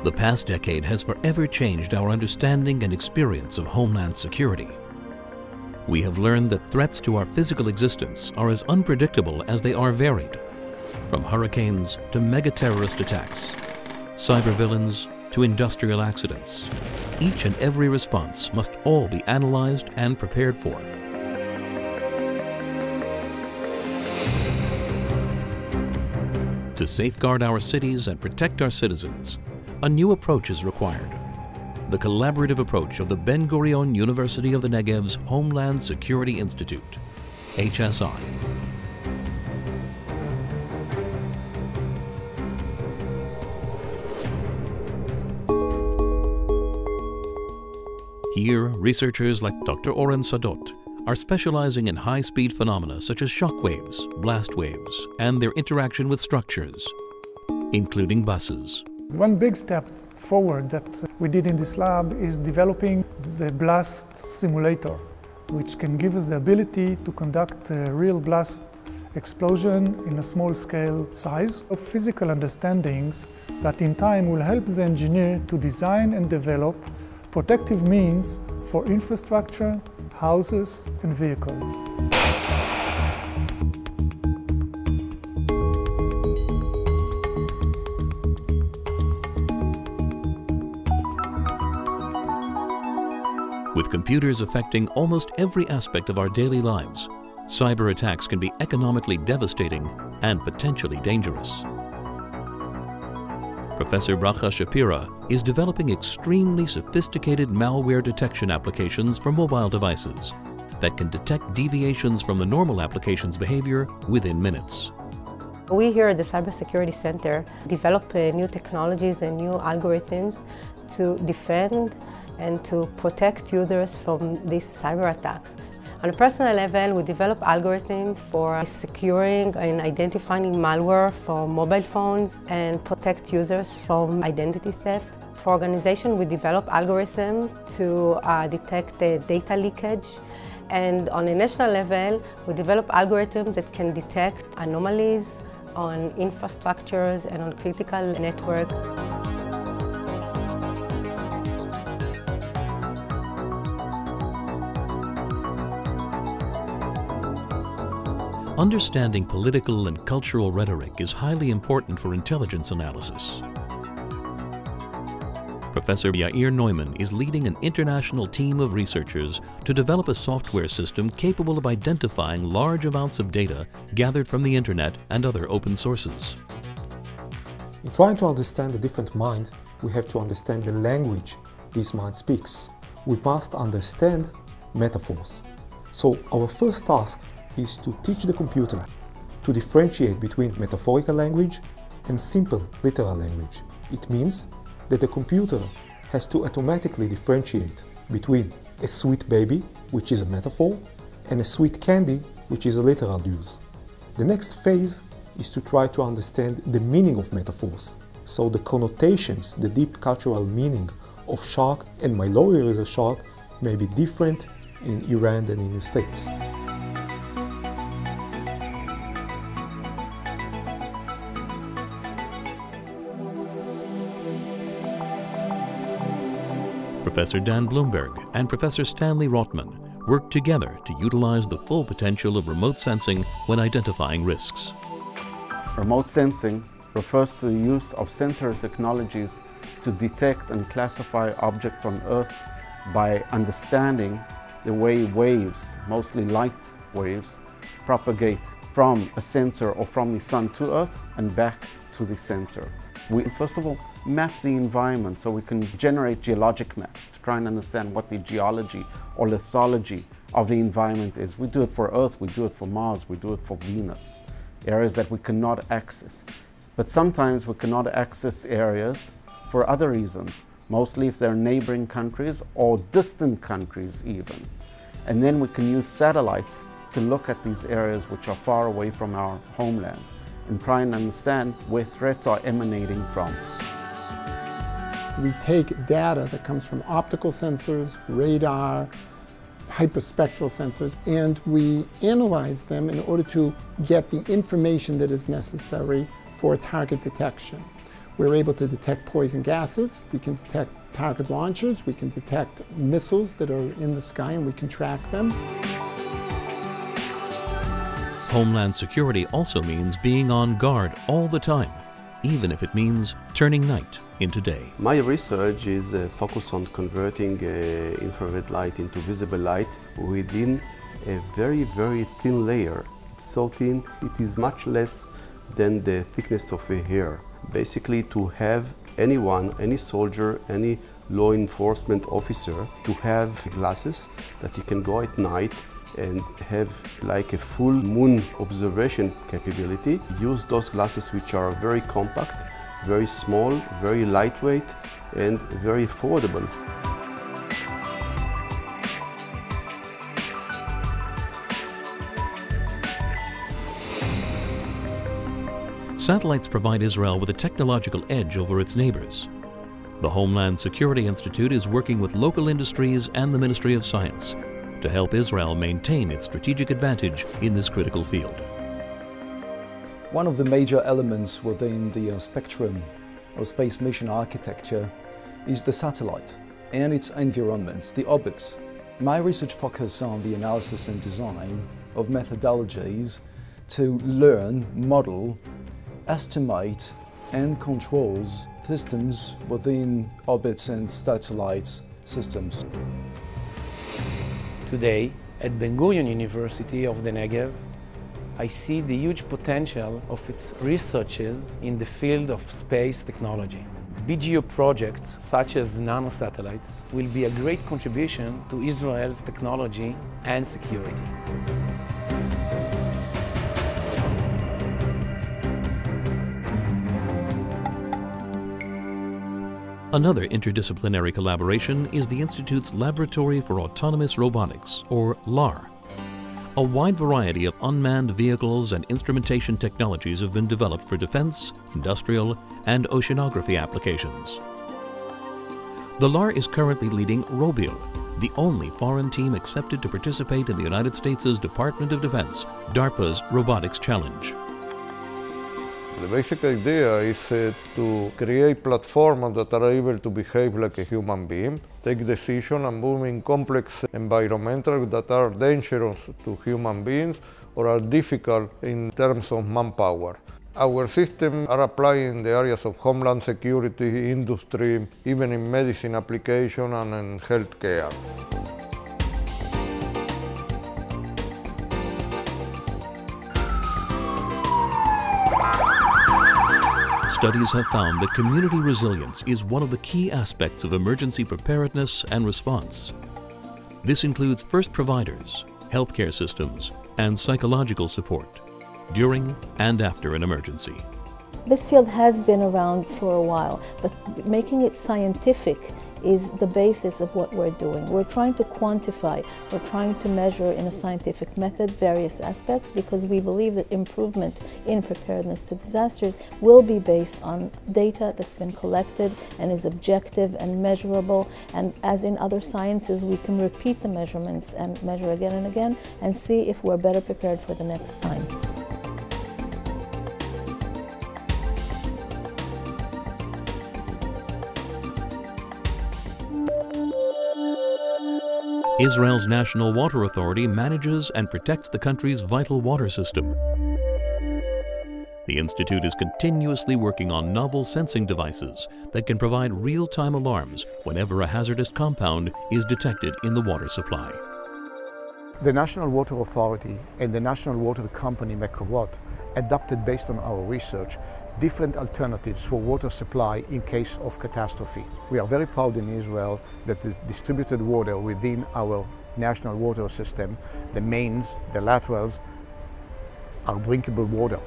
The past decade has forever changed our understanding and experience of homeland security. We have learned that threats to our physical existence are as unpredictable as they are varied. From hurricanes to mega-terrorist attacks, cybervillains to industrial accidents, each and every response must all be analyzed and prepared for. To safeguard our cities and protect our citizens, a new approach is required. The collaborative approach of the Ben-Gurion University of the Negev's Homeland Security Institute, HSI. Here, researchers like Dr. Oren Sadot are specializing in high-speed phenomena such as shock waves, blast waves, and their interaction with structures, including buses. One big step forward that we did in this lab is developing the blast simulator, which can give us the ability to conduct a real blast explosion in a small scale size of physical understandings that in time will help the engineer to design and develop protective means for infrastructure, houses, and vehicles. With computers affecting almost every aspect of our daily lives, cyber attacks can be economically devastating and potentially dangerous. Professor Bracha Shapira is developing extremely sophisticated malware detection applications for mobile devices that can detect deviations from the normal application's behavior within minutes. We here at the Cybersecurity Center develop new technologies and new algorithms to defend and to protect users from these cyber attacks. On a personal level, we develop algorithms for securing and identifying malware for mobile phones and protect users from identity theft. For organization, we develop algorithms to detect data leakage. And on a national level, we develop algorithms that can detect anomalies on infrastructures and on critical networks. Understanding political and cultural rhetoric is highly important for intelligence analysis. Professor Yair Neumann is leading an international team of researchers to develop a software system capable of identifying large amounts of data gathered from the internet and other open sources. In trying to understand a different mind, we have to understand the language this mind speaks. We must understand metaphors. So our first task is to teach the computer to differentiate between metaphorical language and simple literal language. It means that the computer has to automatically differentiate between a sweet baby, which is a metaphor, and a sweet candy, which is a literal use. The next phase is to try to understand the meaning of metaphors. So the connotations, the deep cultural meaning of shark and my lawyer is a shark may be different in Iran than in the States. Professor Dan Bloomberg and Professor Stanley Rotman work together to utilize the full potential of remote sensing when identifying risks. Remote sensing refers to the use of sensor technologies to detect and classify objects on Earth by understanding the way waves, mostly light waves, propagate from a sensor or from the sun to Earth and back to the sensor. We first of all map the environment so we can generate geologic maps to try and understand what the geology or lithology of the environment is. We do it for Earth, we do it for Mars, we do it for Venus, areas that we cannot access. But sometimes we cannot access areas for other reasons, mostly if they're neighboring countries or distant countries even. And then we can use satellites to look at these areas which are far away from our homeland and try and understand where threats are emanating from. We take data that comes from optical sensors, radar, hyperspectral sensors, and we analyze them in order to get the information that is necessary for target detection. We're able to detect poison gases, we can detect target launchers, we can detect missiles that are in the sky and we can track them. Homeland security also means being on guard all the time, even if it means turning night into day. My research is focused on converting infrared light into visible light within a very, very thin layer. It's so thin, it is much less than the thickness of a hair. Basically, to have anyone, any soldier, any law enforcement officer, to have glasses that you can go at night and have like a full moon observation capability. Use those glasses which are very compact, very small, very lightweight, and very affordable. Satellites provide Israel with a technological edge over its neighbors. The Homeland Security Institute is working with local industries and the Ministry of Science to help Israel maintain its strategic advantage in this critical field. One of the major elements within the spectrum of space mission architecture is the satellite and its environment, the orbit. My research focuses on the analysis and design of methodologies to learn, model, estimate and controls systems within orbits and satellites systems. Today, at Ben-Gurion University of the Negev, I see the huge potential of its researches in the field of space technology. BGO projects such as nanosatellites will be a great contribution to Israel's technology and security. Another interdisciplinary collaboration is the Institute's Laboratory for Autonomous Robotics, or LAR. A wide variety of unmanned vehicles and instrumentation technologies have been developed for defense, industrial, and oceanography applications. The LAR is currently leading ROBIL, the only foreign team accepted to participate in the United States' Department of Defense, DARPA's Robotics Challenge. The basic idea is to create platforms that are able to behave like a human being, take decisions and move in complex environments that are dangerous to human beings or are difficult in terms of manpower. Our systems are applied in the areas of homeland security, industry, even in medicine application and in healthcare. Studies have found that community resilience is one of the key aspects of emergency preparedness and response. This includes first providers, healthcare systems, and psychological support during and after an emergency. This field has been around for a while, but making it scientific is the basis of what we're doing. We're trying to quantify, we're trying to measure in a scientific method various aspects because we believe that improvement in preparedness to disasters will be based on data that's been collected and is objective and measurable, and as in other sciences we can repeat the measurements and measure again and again and see if we're better prepared for the next time. Israel's National Water Authority manages and protects the country's vital water system. The Institute is continuously working on novel sensing devices that can provide real-time alarms whenever a hazardous compound is detected in the water supply. The National Water Authority and the National Water Company Mekorot adopted, based on our research, different alternatives for water supply in case of catastrophe. We are very proud in Israel that the distributed water within our national water system, the mains, the laterals, are drinkable water.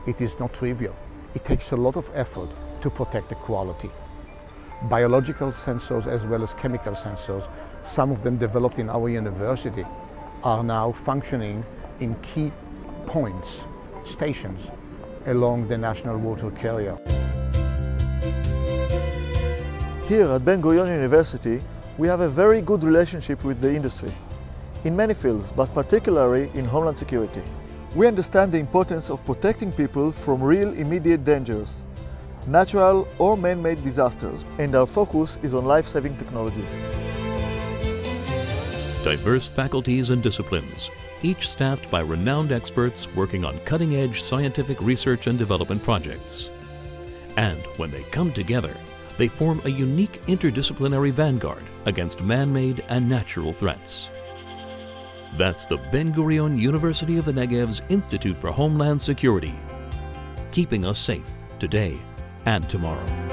It is not trivial. It takes a lot of effort to protect the quality. Biological sensors as well as chemical sensors, some of them developed in our university, are now functioning in key points, stations, along the national water carrier. Here at Ben-Gurion University, we have a very good relationship with the industry in many fields, but particularly in homeland security. We understand the importance of protecting people from real immediate dangers. natural or man-made disasters, and our focus is on life-saving technologies. Diverse faculties and disciplines, each staffed by renowned experts working on cutting-edge scientific research and development projects. And when they come together, they form a unique interdisciplinary vanguard against man-made and natural threats. That's the Ben-Gurion University of the Negev's Institute for Homeland Security, keeping us safe today and tomorrow.